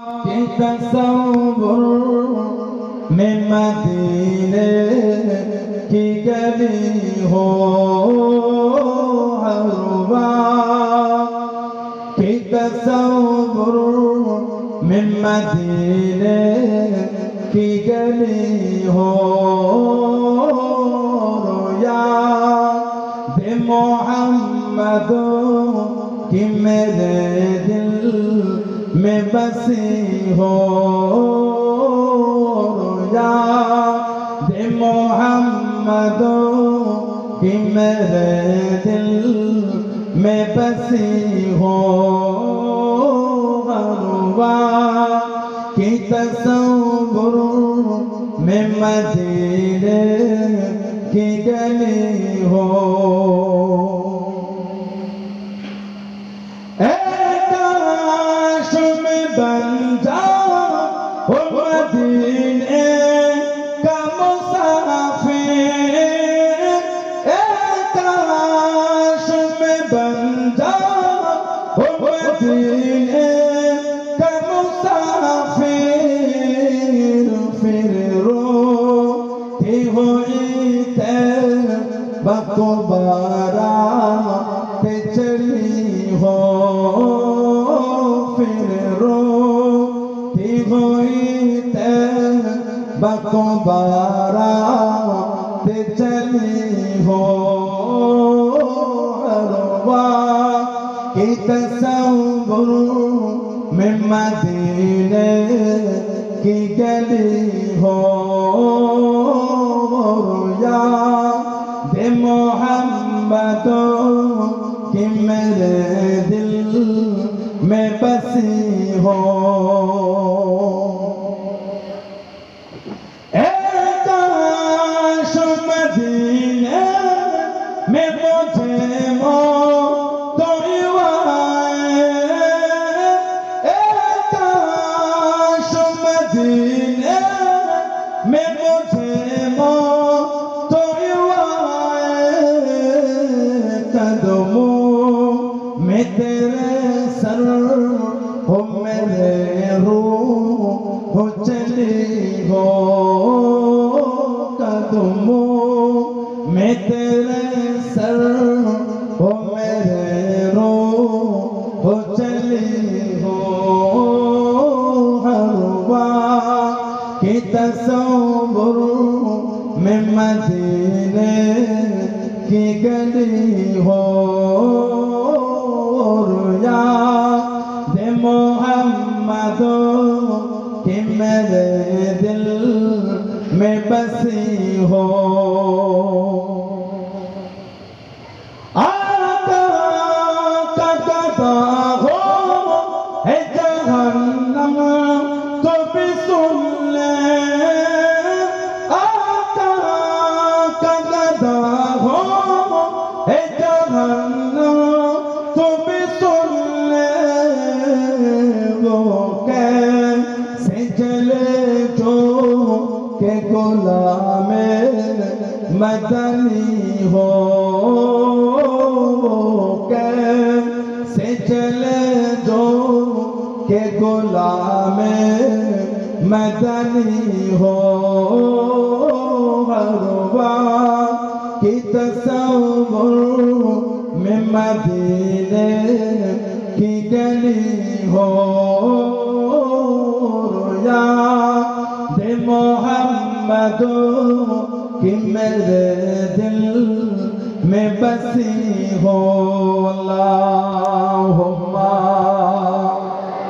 कि तसव्वुर में मदीने की गली हो हरवा कि तसव्वुर में मदीने की गली हो रोया दे मोहम्मद कि मेरे दिल में बसी हो रोया दे मोहम्मद कि मेरे दिल में बसी हो गरवा कि तसव्वुर में मदीने की गली हो बन जाओ मदीने का मुसाफिर काश में बन जाओ मदीने का मुसाफिर फिर रोती हुई तैबा को बाराते चली हो हुई तैबा को बाराते चली हो हरवा कि तसव्वुर में मदीने की गली हो रोया दे मोहम्मद कि मेरे दिल में बसी हो काश मदीने में मुझे मौत आए काश मदीने में मुझे मौत आए कदमों में तेरे सर हो मेरे रूह हो चली हो कदमों में तेरे सर हो मेरे रूह हो चली हो हरवा कि तसव्वुर में मदीने की गली हो रोया दे मोहम्मद कि मेरे दिल में बसी हो आका का गदा हो है जहन्नम तो भी सुन ले आका का गदा हो है जहन्नम तो भी सुन ले वो कैसे जले जो के गुलामे मदनी हो कैसे चले जो के गुलामे मदनी हो हरवा कि तसव्वुर में मदीने की गली हो रोया दे मोहम्मद कि मेरे दिल में बसी हो अल्लाह।